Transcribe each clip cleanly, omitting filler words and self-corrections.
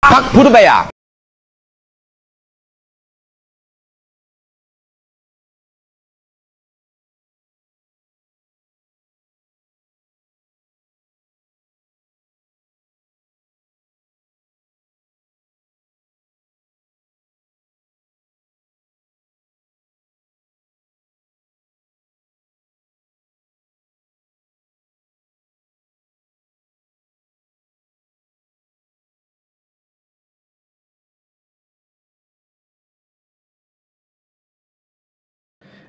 Pak Purbaya.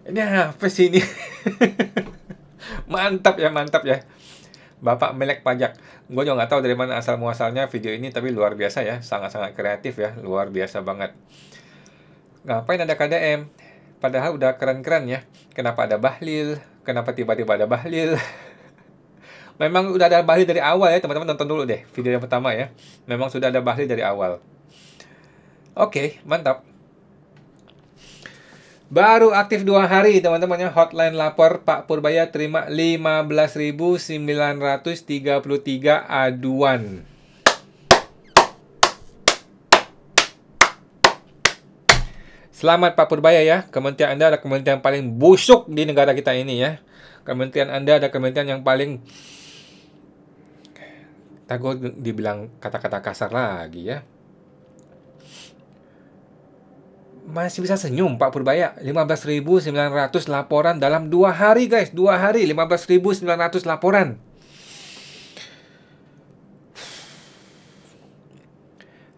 Ini apa sih ini? Mantap ya, mantap ya. Bapak Melek Pajak. Gue juga nggak tahu dari mana asal muasalnya video ini, tapi luar biasa ya. Sangat-sangat kreatif ya. Luar biasa banget. Ngapain ada KDM? Padahal udah keren-keren ya. Kenapa ada Bahlil? Kenapa tiba-tiba ada Bahlil? Memang udah ada Bahlil dari awal ya, teman-teman. Tonton dulu deh video yang pertama ya. Memang sudah ada Bahlil dari awal. Oke, mantap. Baru aktif 2 hari teman-teman ya. Hotline lapor Pak Purbaya terima 15.933 aduan. Selamat Pak Purbaya ya. Kementerian Anda adalah kementerian paling busuk di negara kita ini ya. Kementerian Anda adalah kementerian yang paling, takut dibilang kata-kata kasar lagi ya. Masih bisa senyum Pak Purbaya. 15.900 laporan dalam 2 hari guys. 2 hari 15.900 laporan.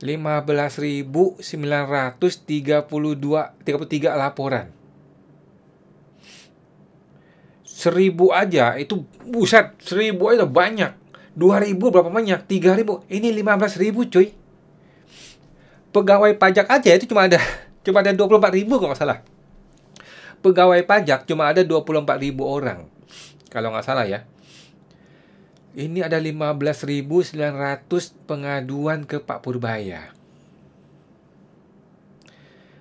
15.933 laporan. 1.000 aja itu buset. 1.000 aja banyak. 2.000 berapa banyak? 3.000. Ini 15.000 cuy. Pegawai pajak aja itu cuma ada 24.000 kalau nggak salah. Pegawai pajak cuma ada 24.000 orang. Kalau nggak salah ya. Ini ada 15.900 pengaduan ke Pak Purbaya.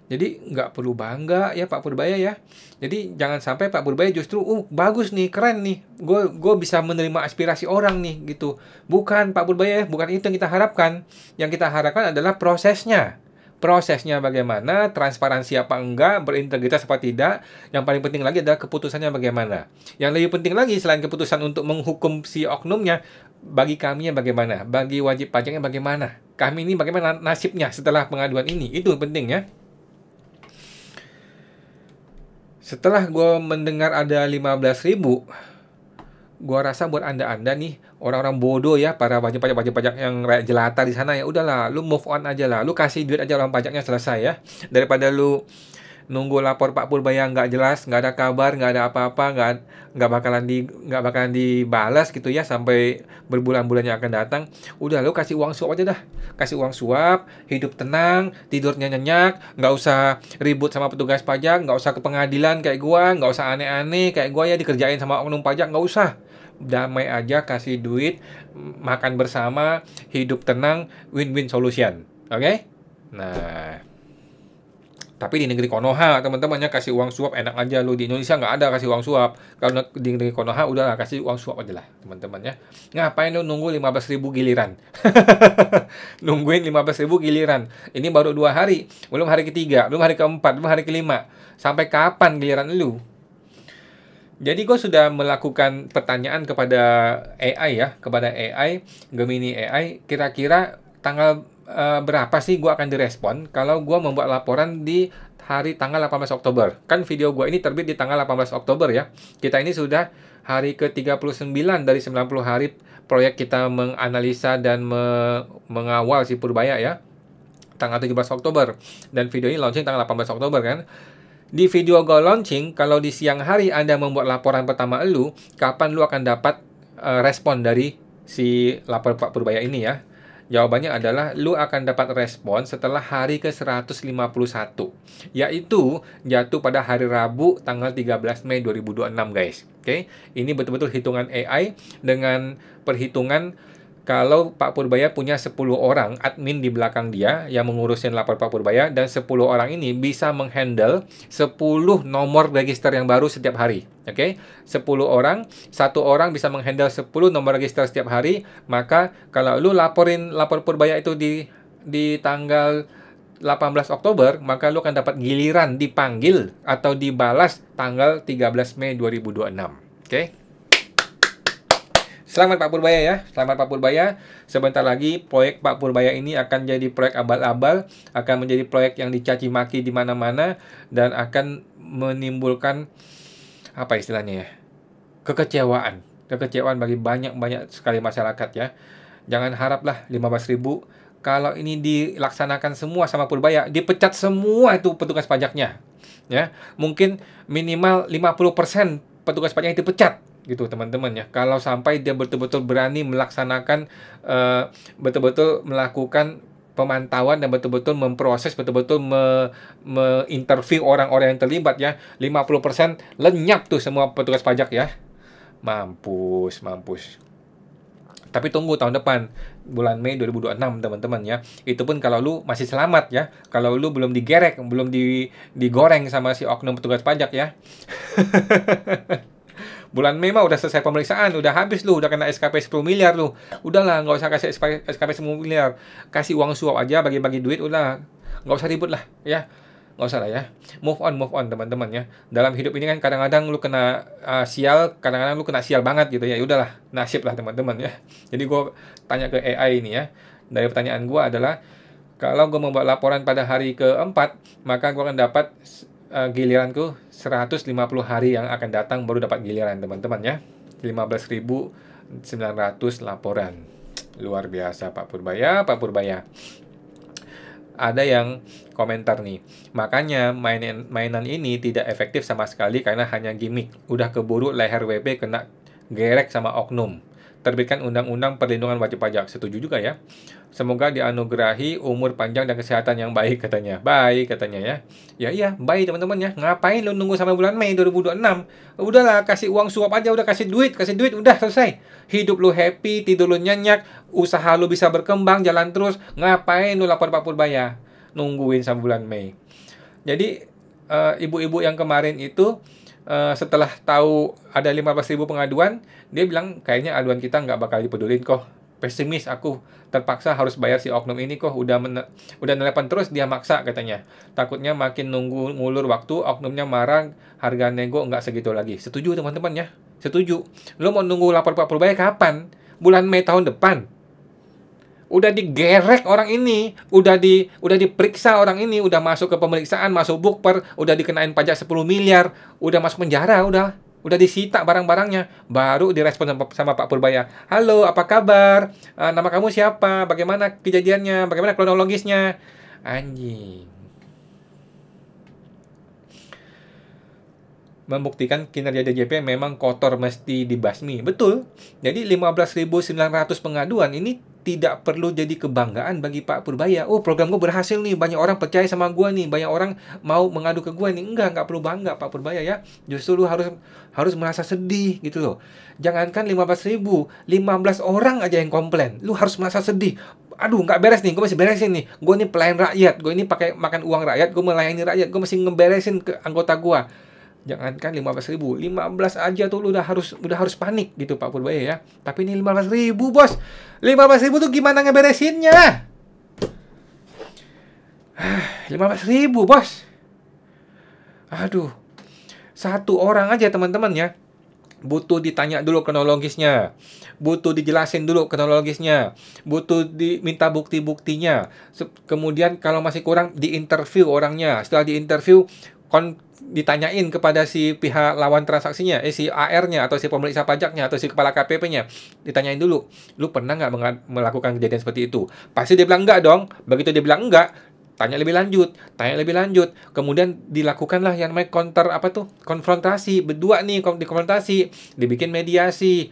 Jadi nggak perlu bangga ya Pak Purbaya ya. Jadi jangan sampai Pak Purbaya justru, bagus nih, keren nih. Gue bisa menerima aspirasi orang nih gitu. Bukan Pak Purbaya, bukan itu yang kita harapkan. Yang kita harapkan adalah prosesnya. Prosesnya bagaimana, transparansi apa enggak, berintegritas apa tidak. Yang paling penting lagi adalah keputusannya bagaimana. Yang lebih penting lagi selain keputusan untuk menghukum si oknumnya, bagi kami bagaimana, bagi wajib pajaknya bagaimana. Kami ini bagaimana nasibnya setelah pengaduan ini, itu yang penting ya. Setelah gue mendengar ada 15.000, gue rasa buat anda nih, orang-orang bodoh ya, para wajib pajak yang rakyat jelata di sana ya, udahlah, lu move on aja lah, lu kasih duit aja orang pajaknya, selesai ya. Daripada lu nunggu lapor Pak Purbaya nggak jelas, nggak ada kabar, nggak ada apa-apa, nggak bakalan dibalas gitu ya sampai berbulan-bulan yang akan datang. Udah, lu kasih uang suap aja dah, kasih uang suap, hidup tenang, tidurnya nyenyak, nggak usah ribut sama petugas pajak, nggak usah ke pengadilan kayak gua, nggak usah aneh-aneh kayak gua ya dikerjain sama oknum pajak, nggak usah. Damai aja, kasih duit, makan bersama, hidup tenang, win-win solution. Oke? Nah, tapi di negeri Konoha teman-temannya kasih uang suap enak aja. Lu di Indonesia nggak ada kasih uang suap. Kalau di negeri Konoha udahlah kasih uang suap aja lah teman-temannya. Ngapain lu nunggu 15.000 giliran? Nungguin 15.000 giliran. Ini baru 2 hari, belum hari ketiga, belum hari keempat, belum hari kelima. Sampai kapan giliran lu? Jadi gue sudah melakukan pertanyaan kepada AI ya, kepada AI, Gemini AI, kira-kira tanggal berapa sih gue akan direspon kalau gue membuat laporan di hari tanggal 18 Oktober. Kan video gue ini terbit di tanggal 18 Oktober ya. Kita ini sudah hari ke-39 dari 90 hari proyek kita menganalisa dan mengawal si Purbaya ya. Tanggal 17 Oktober. Dan video ini launching tanggal 18 Oktober kan. Di video gue launching, kalau di siang hari Anda membuat laporan pertama lu, kapan lu akan dapat respon dari si lapor Pak Purbaya ini ya? Jawabannya adalah lu akan dapat respon setelah hari ke-151, yaitu jatuh pada hari Rabu tanggal 13 Mei 2026 guys. Oke, ini betul-betul hitungan AI dengan perhitungan kalau Pak Purbaya punya 10 orang admin di belakang dia yang mengurusin lapor Pak Purbaya, dan 10 orang ini bisa menghandle 10 nomor register yang baru setiap hari. Oke, 10 orang, satu orang bisa menghandle 10 nomor register setiap hari. Maka kalau lu lapor Purbaya itu di di tanggal 18 Oktober, maka lu akan dapat giliran dipanggil atau dibalas tanggal 13 Mei 2026. Oke? Selamat Pak Purbaya ya. Selamat Pak Purbaya. Sebentar lagi proyek Pak Purbaya ini akan jadi proyek abal-abal, akan menjadi proyek yang dicaci maki di mana-mana dan akan menimbulkan apa istilahnya ya? Kekecewaan. Kekecewaan bagi banyak sekali masyarakat ya. Jangan haraplah 15.000. Kalau ini dilaksanakan semua sama Purbaya, dipecat semua itu petugas pajaknya. Ya, mungkin minimal 50% petugas pajaknya dipecat gitu teman-teman ya. Kalau sampai dia betul-betul berani melaksanakan betul-betul melakukan pemantauan dan betul-betul memproses, betul-betul interview orang-orang yang terlibat ya. 50% lenyap tuh semua petugas pajak ya. Mampus. Tapi tunggu tahun depan, bulan Mei 2026 teman-teman ya. Itu pun kalau lu masih selamat ya. Kalau lu belum digerek, belum digoreng sama si oknum petugas pajak ya. Bulan Mei mah udah selesai pemeriksaan, udah habis lu, udah kena SKP 10 miliar lu. Udahlah, nggak usah kasih SKP 10 miliar. Kasih uang suap aja, bagi-bagi duit, udah. Nggak usah ribut lah, ya. Nggak usah lah ya. Move on teman-teman ya. Dalam hidup ini kan kadang-kadang lu kena sial, kadang-kadang lu kena sial banget gitu ya. Udahlah, nasib lah teman-teman ya. Jadi gue tanya ke AI ini ya. Dari pertanyaan gue adalah, kalau gue membuat laporan pada hari keempat, maka gue akan dapat giliranku 150 hari yang akan datang baru dapat giliran teman-teman ya. 15.900 laporan. Luar biasa Pak Purbaya. Ada yang komentar nih, makanya mainan ini tidak efektif sama sekali karena hanya gimmick. Udah keburu leher WP kena gerek sama oknum. Terbitkan Undang-Undang Perlindungan Wajib Pajak. Setuju juga ya. Semoga dianugerahi umur panjang dan kesehatan yang baik katanya. Baik katanya ya. Ya iya, baik teman-teman ya. Ngapain lu nunggu sampai bulan Mei 2026? Udahlah, kasih uang suap aja, udah kasih duit, udah selesai. Hidup lu happy, tidur lu nyenyak, usaha lu bisa berkembang, jalan terus. Ngapain lu lapor Pak Purbaya? Nungguin sampai bulan Mei. Jadi ibu-ibu yang kemarin itu setelah tahu ada 15.000 pengaduan, dia bilang kayaknya aduan kita nggak bakal dipedulin kok. Pesimis aku, terpaksa harus bayar si oknum ini kok. Udah nelpon terus dia maksa katanya. Takutnya makin nunggu ngulur waktu, oknumnya marah, harga nego nggak segitu lagi. Setuju teman-teman ya? Setuju. Lo mau nunggu lapor Pak Purbaya kapan? Bulan Mei tahun depan. Udah digerek orang ini, udah diperiksa orang ini, udah masuk ke pemeriksaan, masuk bukper, udah dikenain pajak 10 miliar, udah masuk penjara, udah disita barang-barangnya, baru direspon sama Pak Purbaya. Halo, apa kabar? Nama kamu siapa? Bagaimana kejadiannya? Bagaimana kronologisnya? Anjing. Membuktikan kinerja DJP memang kotor, mesti dibasmi. Betul. Jadi 15.900 pengaduan ini tidak perlu jadi kebanggaan bagi Pak Purbaya. Oh, program gue berhasil nih, banyak orang percaya sama gue nih, banyak orang mau mengadu ke gue nih. Nggak perlu bangga Pak Purbaya ya. Justru lu harus merasa sedih gitu loh. Jangankan 15.000, 15 orang aja yang komplain. Lu harus merasa sedih. Aduh, nggak beres nih, gue masih beresin nih. Gue ini pelayan rakyat, gue ini pakai makan uang rakyat, gue melayani rakyat, gue mesti ngeberesin ke anggota gue. Jangankan 15.000, 15 aja tuh lu udah harus panik gitu Pak Purbaya ya. Tapi ini 15.000 bos. 15.000 tuh gimana ngeberesinnya? 15.000 bos. Aduh. Satu orang aja teman-teman ya. Butuh ditanya dulu kronologisnya. Butuh dijelasin dulu kronologisnya. Butuh diminta bukti-buktinya. Kemudian kalau masih kurang diinterview orangnya. Setelah diinterview ditanyain kepada si pihak lawan transaksinya, si AR-nya atau si pemeriksa pajaknya atau si kepala KPP-nya, ditanyain dulu, lu pernah nggak melakukan kejadian seperti itu? Pasti dia bilang enggak dong. Begitu dia bilang enggak, tanya lebih lanjut, kemudian dilakukanlah yang namanya konfrontasi berdua nih, dikonfrontasi, dibikin mediasi.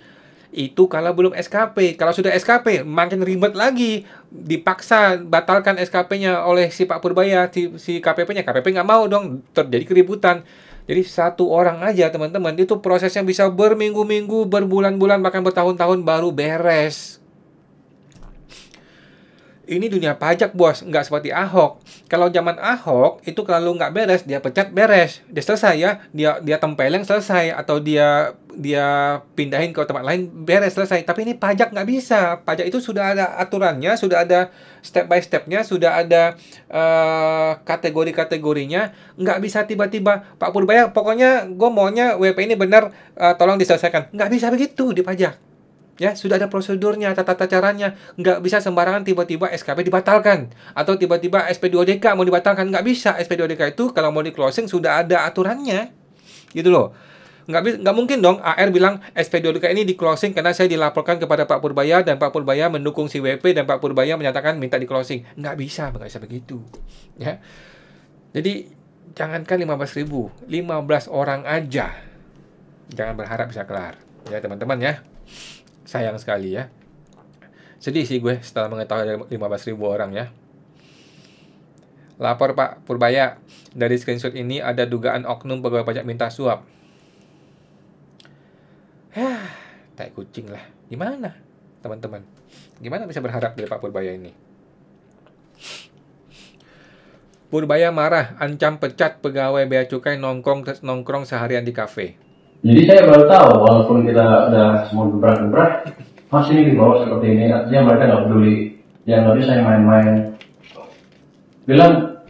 Itu kalau belum SKP. Kalau sudah SKP, makin ribet lagi. Dipaksa batalkan SKP-nya oleh si Pak Purbaya, si KPP-nya. KPP nggak mau dong, terjadi keributan. Jadi satu orang aja, teman-teman, itu prosesnya bisa berminggu-minggu, berbulan-bulan, bahkan bertahun-tahun baru beres. Ini dunia pajak, bos, nggak seperti Ahok. Kalau zaman Ahok itu kalau nggak beres, dia pecat, beres, dia selesai ya, dia tempeleng, selesai, atau dia pindahin ke tempat lain, beres, selesai. Tapi ini pajak nggak bisa. Pajak itu sudah ada aturannya, sudah ada step by stepnya, sudah ada kategori-kategorinya. Nggak bisa tiba-tiba, Pak Purbaya, pokoknya gue maunya WP ini benar, tolong diselesaikan. Nggak bisa begitu di pajak. Ya, sudah ada prosedurnya, tata caranya. Nggak bisa sembarangan tiba-tiba SKP dibatalkan. Atau tiba-tiba SP2DK mau dibatalkan. Nggak bisa. SP2DK itu kalau mau di closing sudah ada aturannya. Gitu loh. Nggak mungkin dong AR bilang SP2DK ini di closing karena saya dilaporkan kepada Pak Purbaya dan Pak Purbaya mendukung si WP dan Pak Purbaya menyatakan minta di closing. Nggak bisa begitu. Ya. Jadi, jangankan 15.000, 15 orang aja. Jangan berharap bisa kelar. Ya, teman-teman ya. Sayang sekali ya. Sedih sih gue setelah mengetahui ada 15.000 orang ya. Lapor Pak Purbaya. Dari screenshot ini ada dugaan oknum pegawai pajak minta suap. Tai kucing lah. Gimana teman-teman? Gimana bisa berharap dari Pak Purbaya ini? Purbaya marah, ancam pecat pegawai bea cukai nongkrong seharian di kafe. Jadi saya baru tahu, walaupun kita udah semua gebrak-gebrak, masih ini di bawah seperti ini. Artinya mereka nggak peduli. Yang tadi saya main-main, bilang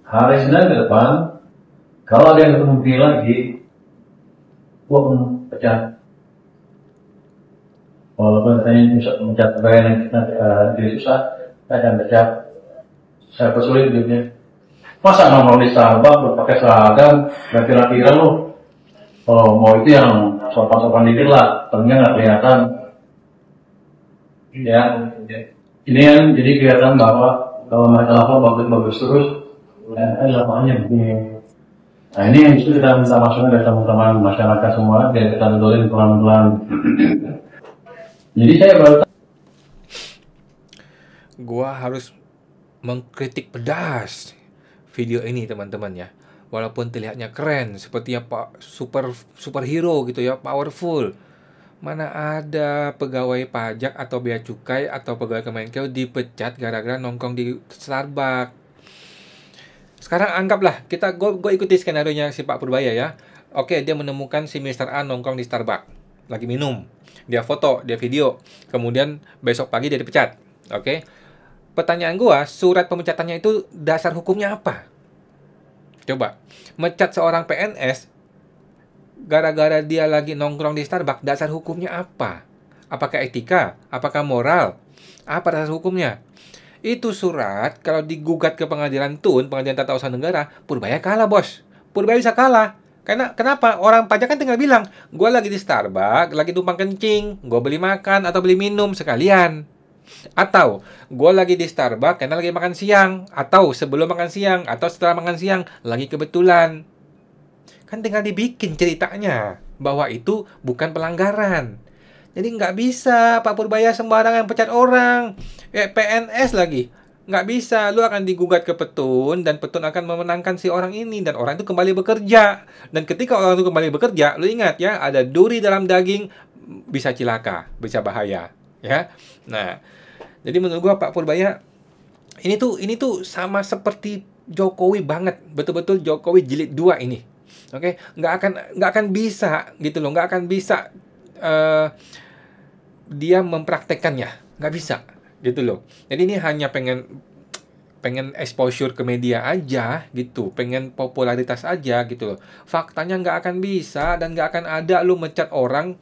hari Senin ke depan, kalau ada yang ketemu lagi, gua pecat. Walaupun katanya bisa mecat pegawai yang jadi susah, saya akan pecat. Saya persulit hidupnya. Masa nongkrong di Starbucks pakai seragam, gak kira-kira lu kalau mau itu yang sopan-sopan dikit lah, ternyata nggak kelihatan. Ya, ini kan jadi kelihatan bahwa kalau mereka lapor bagus-bagus terus, laporannya begini. Nah ini yang justru kita minta masukan dari teman-teman masyarakat semua, biar kita betulin pelan-pelan. Jadi saya baru Gua harus mengkritik pedas video ini teman-teman ya. Walaupun terlihatnya keren, sepertinya Pak superhero gitu ya, powerful. Mana ada pegawai pajak atau bea cukai atau pegawai Kemenkeu dipecat gara-gara nongkrong di Starbucks. Sekarang anggaplah gue ikuti skenario-nya si Pak Purbaya ya. Oke, dia menemukan si Mr. A nongkrong di Starbucks, lagi minum. Dia foto, dia video. Kemudian besok pagi dia dipecat. Oke. Pertanyaan gua, surat pemecatannya itu dasar hukumnya apa? Coba, mecat seorang PNS gara-gara dia lagi nongkrong di Starbucks, dasar hukumnya apa? Apakah etika? Apakah moral? Apa dasar hukumnya? Itu surat, kalau digugat ke pengadilan TUN, Pengadilan Tata Usaha Negara, Purbaya kalah, bos. Purbaya bisa kalah. Karena kenapa? Orang pajak kan tinggal bilang, gua lagi di Starbucks, lagi tumpang kencing, gua beli makan atau beli minum sekalian. Atau gue lagi di Starbucks karena lagi makan siang, atau sebelum makan siang, atau setelah makan siang lagi kebetulan. Kan tinggal dibikin ceritanya bahwa itu bukan pelanggaran. Jadi nggak bisa Pak Purbaya sembarangan pecat orang. PNS lagi nggak bisa. Lu akan digugat ke Petun dan Petun akan memenangkan si orang ini dan orang itu kembali bekerja. Dan ketika orang itu kembali bekerja, lu ingat ya, ada duri dalam daging, bisa cilaka, bisa bahaya ya. Nah, jadi menurut gua Pak Purbaya ini tuh sama seperti Jokowi banget, betul-betul Jokowi jilid 2 ini. Oke, nggak akan bisa gitu loh, nggak akan bisa dia mempraktekannya, nggak bisa gitu loh. Jadi ini hanya pengen exposure ke media aja gitu, pengen popularitas aja gitu loh. Faktanya nggak akan bisa dan nggak akan ada lu mecat orang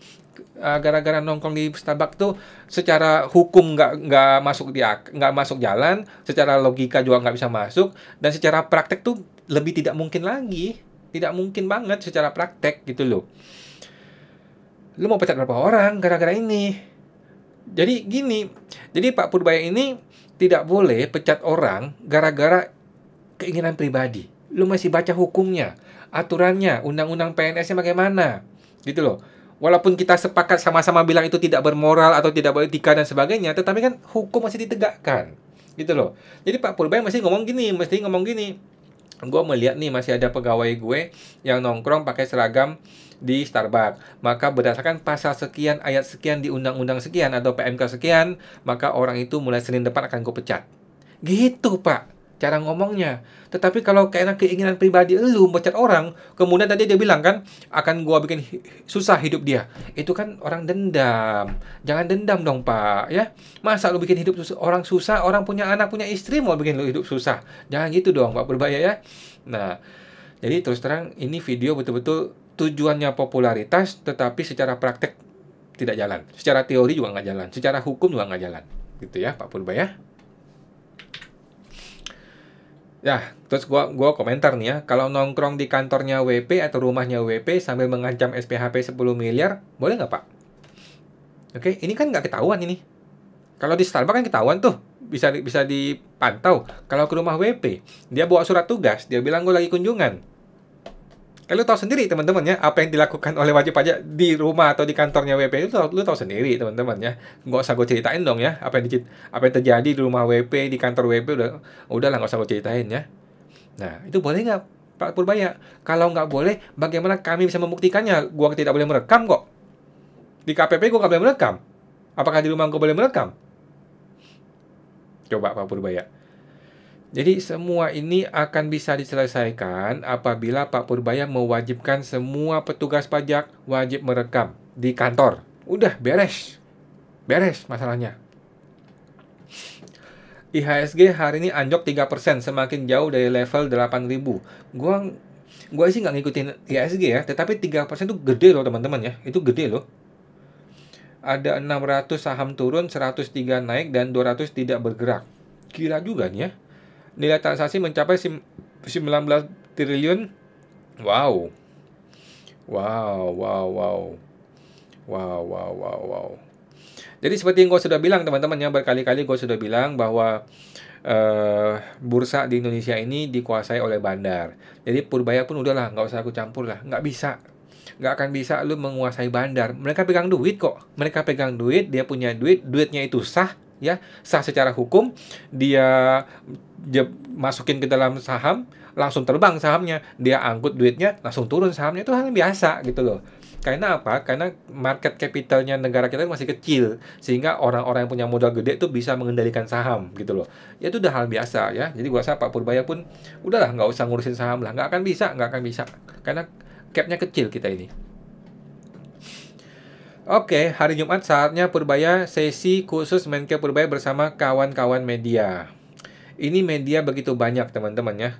gara-gara nongkrong di Starbucks tuh secara hukum nggak masuk jalan, secara logika juga nggak bisa masuk, dan secara praktek tuh lebih tidak mungkin banget secara praktek gitu loh. Lu mau pecat berapa orang gara-gara ini? Jadi gini, jadi Pak Purbaya ini tidak boleh pecat orang gara-gara keinginan pribadi. Lu masih baca hukumnya, aturannya, undang-undang PNS-nya bagaimana gitu loh. Walaupun kita sepakat sama-sama bilang itu tidak bermoral atau tidak beretika dan sebagainya, tetapi kan hukum masih ditegakkan, gitu loh. Jadi Pak Purbaya mesti ngomong gini, gue melihat nih masih ada pegawai gue yang nongkrong pakai seragam di Starbucks. Maka berdasarkan pasal sekian, ayat sekian di undang-undang sekian atau PMK sekian, maka orang itu mulai Senin depan akan gue pecat. Gitu, Pak, cara ngomongnya. Tetapi kalau kayaknya keinginan pribadi lu pecat orang, kemudian tadi dia bilang kan, akan gua bikin susah hidup dia. Itu kan orang dendam. Jangan dendam dong, Pak, ya. Masa lu bikin hidup orang susah, orang punya anak, punya istri mau bikin lu hidup susah. Jangan gitu dong, Pak Purbaya ya. Nah, jadi terus terang ini video betul-betul tujuannya popularitas, tetapi secara praktek tidak jalan. Secara teori juga nggak jalan. Secara hukum juga nggak jalan. Gitu ya, Pak Purbaya. Ya, terus gua komentar nih ya, kalau nongkrong di kantornya WP atau rumahnya WP sambil mengancam SPHP 10 miliar, boleh nggak, Pak? Oke, ini kan nggak ketahuan ini. Kalau di Starbucks kan ketahuan tuh, bisa dipantau. Kalau ke rumah WP, dia bawa surat tugas, dia bilang gue lagi kunjungan. Lu tahu sendiri teman-teman ya, apa yang dilakukan oleh wajib pajak di rumah atau di kantornya WP itu lu tahu sendiri teman-teman ya. Nggak usah gue ceritain dong ya, apa yang terjadi di rumah WP, di kantor WP udahlah nggak usah gue ceritain ya. Nah, itu boleh nggak Pak Purbaya? Kalau nggak boleh, bagaimana kami bisa membuktikannya? Gua tidak boleh merekam kok. Di KPP gua nggak boleh merekam. Apakah di rumah gua boleh merekam? Coba Pak Purbaya. Jadi semua ini akan bisa diselesaikan apabila Pak Purbaya mewajibkan semua petugas pajak wajib merekam di kantor. Udah beres. Beres masalahnya. IHSG hari ini anjlok 3%, semakin jauh dari level 8.000. Gua sih nggak ngikutin IHSG ya, tetapi 3% itu gede loh teman-teman ya. Itu gede loh. Ada 600 saham turun, 103 naik, dan 200 tidak bergerak. Gila juga nih ya. Nilai transaksi mencapai 19 triliun. Wow. Jadi seperti yang gue sudah bilang teman-teman ya, berkali-kali gue sudah bilang bahwa bursa di Indonesia ini dikuasai oleh bandar. Jadi Purbaya pun udahlah, nggak usah aku campur lah, nggak bisa. Nggak akan bisa lu menguasai bandar. Mereka pegang duit kok. Mereka pegang duit, dia punya duit, duitnya itu sah, ya, sah secara hukum. Dia masukin ke dalam saham, langsung terbang sahamnya. Dia angkut duitnya, langsung turun sahamnya. Itu hal yang biasa gitu loh. Karena apa? Karena market capitalnya negara kita masih kecil, sehingga orang-orang yang punya modal gede itu bisa mengendalikan saham gitu loh. Ya itu udah hal biasa ya. Jadi gua rasa Pak Purbaya pun udahlah nggak usah ngurusin saham lah. Nggak akan bisa. Karena capnya kecil kita ini. Oke, hari Jumat saatnya Purbaya sesi khusus Menkeu Purbaya bersama kawan-kawan media. Ini media begitu banyak teman-teman ya.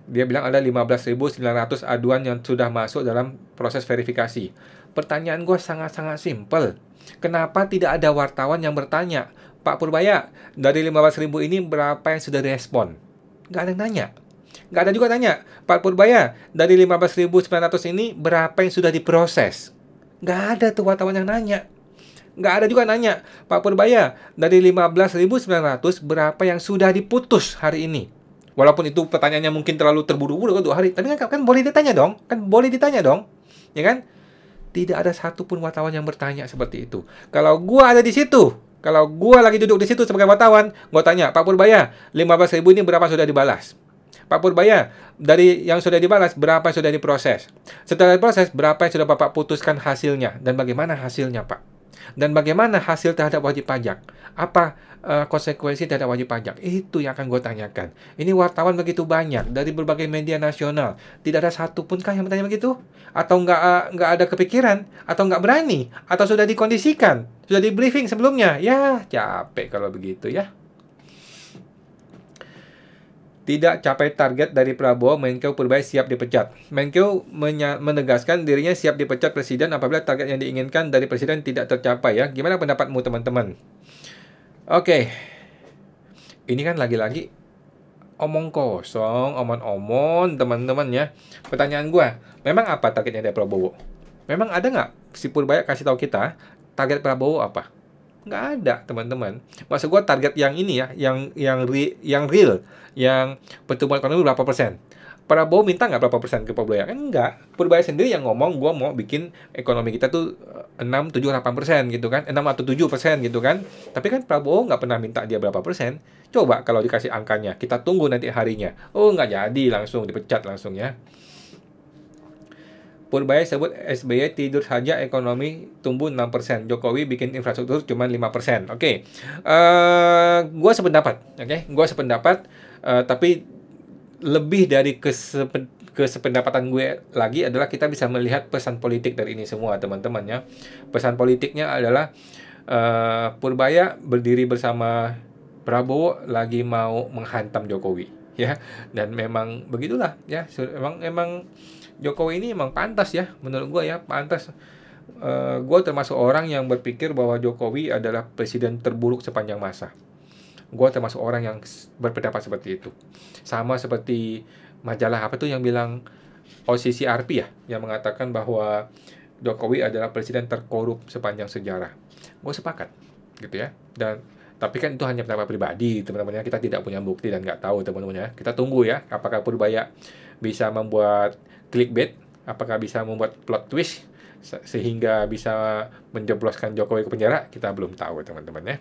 Dia bilang ada 15.900 aduan yang sudah masuk dalam proses verifikasi. Pertanyaan gue sangat-sangat simpel. Kenapa tidak ada wartawan yang bertanya, Pak Purbaya, dari 15.000 ini berapa yang sudah direspon? Nggak ada yang nanya. Nggak ada juga tanya, Pak Purbaya, dari 15.900 ini berapa yang sudah diproses? Nggak ada tuh wartawan yang nanya. Nggak ada juga nanya, Pak Purbaya, dari 15.900 berapa yang sudah diputus hari ini? Walaupun itu pertanyaannya mungkin terlalu terburu-buru kan 2 hari, tapi kan boleh ditanya dong, ya kan? Tidak ada satupun wartawan yang bertanya seperti itu. Kalau gua ada di situ, kalau gua lagi duduk di situ sebagai wartawan, gua tanya, Pak Purbaya, 15.000 ini berapa sudah dibalas? Pak Purbaya, dari yang sudah dibalas, berapa yang sudah diproses? Setelah diproses, berapa yang sudah Bapak putuskan hasilnya? Dan bagaimana hasilnya, Pak? Dan bagaimana hasil terhadap wajib pajak? Apa konsekuensi terhadap wajib pajak? Itu yang akan gue tanyakan. Ini wartawan begitu banyak dari berbagai media nasional. Tidak ada satupun kah yang bertanya begitu? Atau nggak ada kepikiran? Atau nggak berani? Atau sudah dikondisikan? Sudah di briefing sebelumnya? Ya, capek kalau begitu ya. Tidak capai target dari Prabowo, Menkeu Purbaya siap dipecat. Menkeu menegaskan dirinya siap dipecat presiden apabila target yang diinginkan dari presiden tidak tercapai ya. Gimana pendapatmu teman-teman? Oke. Ini kan lagi-lagi omong kosong, omon-omon teman-teman ya. Pertanyaan gua, memang apa targetnya dari Prabowo? Memang ada nggak si Purbaya kasih tahu kita target Prabowo apa? Nggak ada teman-teman. Maksud gue target yang ini ya, yang real, yang pertumbuhan ekonomi berapa persen, Prabowo minta nggak berapa persen ke Purbaya? Kan enggak. Purbaya sendiri yang ngomong, gua mau bikin ekonomi kita tuh 6, 7, 8% gitu kan. 6 atau 7% gitu kan. Tapi kan Prabowo nggak pernah minta dia berapa persen. Coba kalau dikasih angkanya, kita tunggu nanti harinya. Oh, nggak jadi langsung, dipecat langsung ya. Purbaya sebut SBY tidur saja ekonomi tumbuh 6%. Jokowi bikin infrastruktur cuma 5%. Oke. Gua sependapat, oke? Gua sependapat, tapi lebih dari kesependapatan gue lagi adalah kita bisa melihat pesan politik dari ini semua, teman-teman ya. Pesan politiknya adalah Purbaya berdiri bersama Prabowo lagi mau menghantam Jokowi ya. Dan memang begitulah ya. Emang Jokowi ini emang pantas ya, menurut gue ya, pantas. Gue termasuk orang yang berpikir bahwa Jokowi adalah presiden terburuk sepanjang masa. Gue termasuk orang yang berpendapat seperti itu. Sama seperti majalah apa tuh yang bilang, OCCRP ya, yang mengatakan bahwa Jokowi adalah presiden terkorup sepanjang sejarah. Gue sepakat, gitu ya. Dan tapi kan itu hanya pendapat pribadi, teman-teman ya. Kita tidak punya bukti dan nggak tahu, teman-teman ya. Kita tunggu ya, apakah Purbaya bisa membuat clickbait, apakah bisa membuat plot twist sehingga bisa menjebloskan Jokowi ke penjara. Kita belum tahu, teman-teman ya.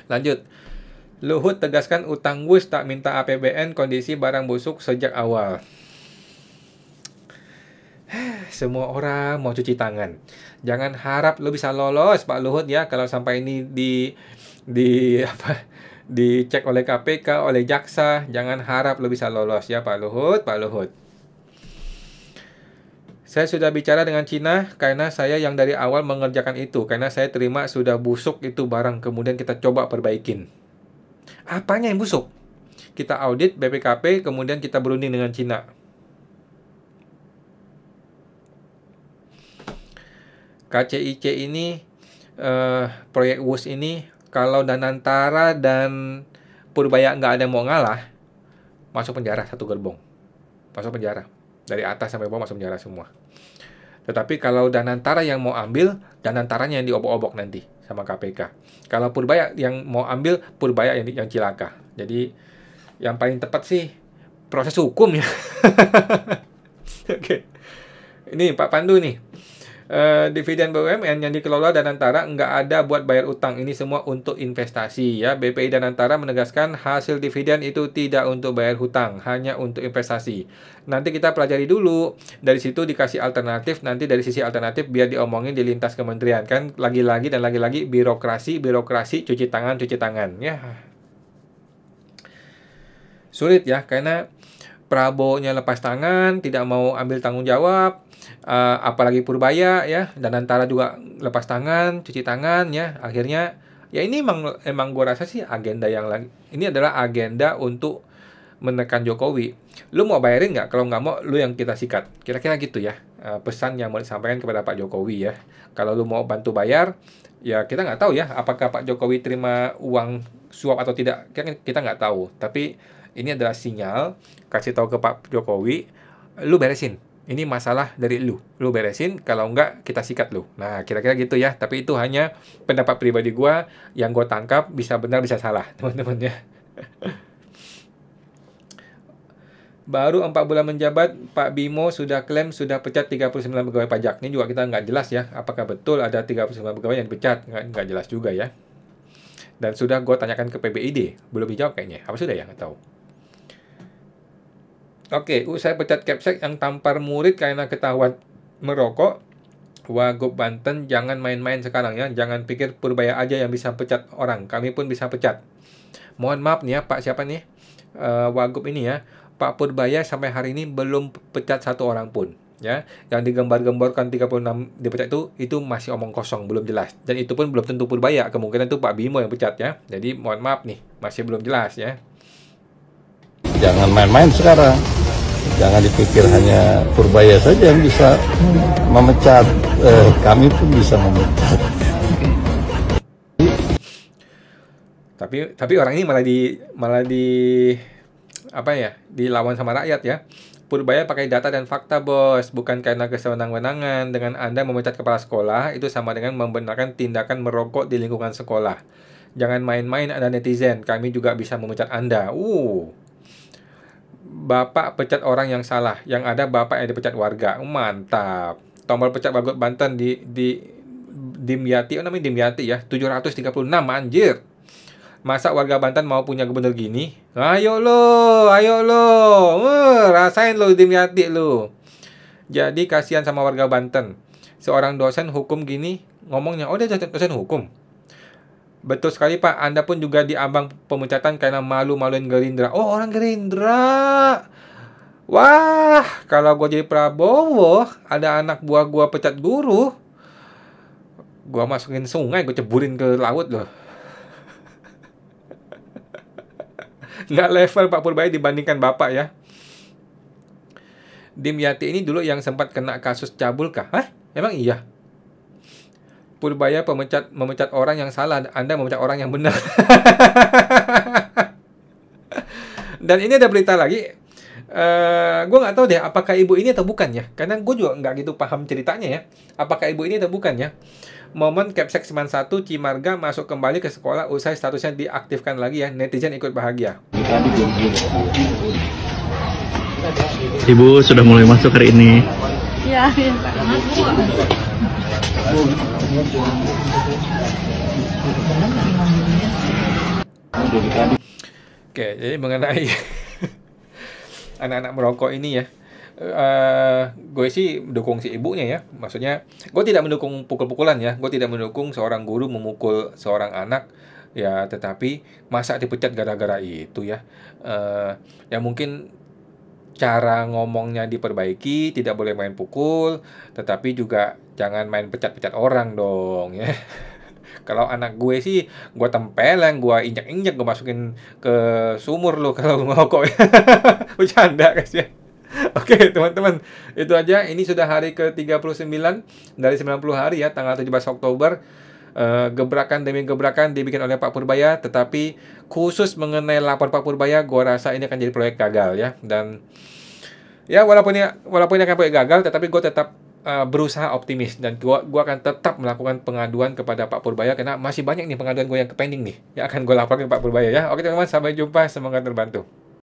Lanjut. Luhut tegaskan utang WUS tak minta APBN, kondisi barang busuk sejak awal. Semua orang mau cuci tangan. Jangan harap lo bisa lolos, Pak Luhut ya, kalau sampai ini dicek oleh KPK, oleh jaksa. Jangan harap lo bisa lolos ya, Pak Luhut, Pak Luhut. Saya sudah bicara dengan Cina karena saya yang dari awal mengerjakan itu. Karena saya terima sudah busuk itu barang, kemudian kita coba perbaikin. Apanya yang busuk? Kita audit BPKP, kemudian kita berunding dengan Cina. KCIC ini, proyek WUS ini, kalau Danantara dan Purbaya nggak ada yang mau ngalah, masuk penjara satu gerbong. Masuk penjara. Dari atas sampai bawah masuk penjara semua. Tetapi kalau Danantara yang mau ambil, Danantaranya yang diobok-obok nanti sama KPK. Kalau Purbaya yang mau ambil, Purbaya yang cilaka. Jadi yang paling tepat sih proses hukum ya. Oke. Ini Pak Pandu nih. Dividen BUMN yang dikelola Danantara nggak ada buat bayar utang. Ini semua untuk investasi ya. BPI Danantara menegaskan hasil dividen itu tidak untuk bayar hutang, hanya untuk investasi. Nanti kita pelajari dulu. Dari situ dikasih alternatif. Nanti dari sisi alternatif biar diomongin di lintas kementerian. Kan lagi-lagi dan lagi-lagi birokrasi, cuci tangan ya. Sulit ya, karena Prabowo-nya lepas tangan, tidak mau ambil tanggung jawab, apalagi Purbaya ya, Danantara juga lepas tangan, cuci tangan ya. Akhirnya ya ini emang gue rasa sih agenda yang lagi, ini adalah agenda untuk menekan Jokowi. Lu mau bayarin nggak? Kalau nggak mau, lu yang kita sikat. Kira-kira gitu ya, pesan yang mau disampaikan kepada Pak Jokowi ya. Kalau lu mau bantu bayar, ya kita nggak tahu ya apakah Pak Jokowi terima uang suap atau tidak, kita nggak tahu. Tapi ini adalah sinyal, kasih tahu ke Pak Jokowi, lu beresin. Ini masalah dari lu beresin, kalau enggak kita sikat lu. Nah, kira-kira gitu ya. Tapi itu hanya pendapat pribadi gua yang gua tangkap, bisa benar bisa salah, teman-teman ya. Baru 4 bulan menjabat, Pak Bimo sudah klaim sudah pecat 39 pegawai pajak. Ini juga kita nggak jelas ya, apakah betul ada 39 pegawai yang dipecat. Nggak jelas juga ya. Dan sudah gue tanyakan ke PBID, belum dijawab kayaknya. Apa sudah ya? Nggak tahu. Oke, usai pecat Kepsek yang tampar murid karena ketahuan merokok. Wagub Banten, jangan main-main sekarang ya. Jangan pikir Purbaya aja yang bisa pecat orang. Kami pun bisa pecat. Mohon maaf nih ya, Pak siapa nih? Wagub ini ya. Pak Purbaya sampai hari ini belum pecat satu orang pun. Ya, yang digembar-gemborkan 36 dipecat itu masih omong kosong, belum jelas. Dan itu pun belum tentu Purbaya. Kemungkinan itu Pak Bimo yang pecat ya. Jadi mohon maaf nih, masih belum jelas ya. Jangan main-main sekarang. Jangan dipikir hanya Purbaya saja yang bisa memecat. Kami pun bisa memecat. Tapi orang ini malah di apa ya? Dilawan sama rakyat ya. Purbaya pakai data dan fakta, bos, bukan karena kesewenang-wenangan. Dengan Anda memecat kepala sekolah, itu sama dengan membenarkan tindakan merokok di lingkungan sekolah. Jangan main-main Anda netizen, kami juga bisa memecat Anda. Bapak pecat orang yang salah, yang ada bapak yang dipecat warga. Mantap. Tombol pecat Wagub Banten di Dimyati, namanya Dimyati ya, 736, anjir. Masa warga Banten mau punya gubernur gini? Ayo lo, rasain lo Dimyati lo. Jadi kasihan sama warga Banten. Seorang dosen hukum gini ngomongnya, oh dia dosen hukum. Betul sekali Pak, Anda pun juga diambang pemecatan karena malu-maluin Gerindra. Oh, orang Gerindra. Wah, kalau gue jadi Prabowo, ada anak buah gue pecat guru, gue masukin sungai, gue ceburin ke laut loh. Nggak level Pak Purbaya dibandingkan Bapak ya. Dimyati ini dulu yang sempat kena kasus cabul kah? Hah? Emang iya? Purbaya memecat orang yang salah, Anda memecat orang yang benar. Dan ini ada berita lagi. Gue nggak tahu deh apakah ibu ini atau bukan ya, karena gue juga nggak gitu paham ceritanya ya. Apakah ibu ini atau bukan ya? Momen Kepsek 91 Cimarga masuk kembali ke sekolah usai statusnya diaktifkan lagi ya. Netizen ikut bahagia. Ibu sudah mulai masuk hari ini. Ya. Oke, jadi mengenai anak-anak merokok ini ya, gue sih mendukung si ibunya ya. Maksudnya, gue tidak mendukung pukul-pukulan ya. Gue tidak mendukung seorang guru memukul seorang anak ya. Tetapi masa dipecat gara-gara itu ya? Ya mungkin cara ngomongnya diperbaiki, tidak boleh main pukul, tetapi juga jangan main pecat-pecat orang dong ya. Kalau anak gue sih, gue tempeleng, gue injek-injek, gue masukin ke sumur lo kalau ngerokok ya. Bercanda guys ya. Oke teman-teman, itu aja. Ini sudah hari ke-39 dari 90 hari ya, tanggal 17 Oktober. Gebrakan demi gebrakan dibikin oleh Pak Purbaya, tetapi khusus mengenai lapor Pak Purbaya, gue rasa ini akan jadi proyek gagal ya. Dan ya walaupun ini akan proyek gagal, tetapi gue tetap berusaha optimis, dan gue akan tetap melakukan pengaduan kepada Pak Purbaya karena masih banyak nih pengaduan gue yang pending nih yang akan gue laporkan ke Pak Purbaya ya. Oke teman-teman, sampai jumpa, semoga terbantu.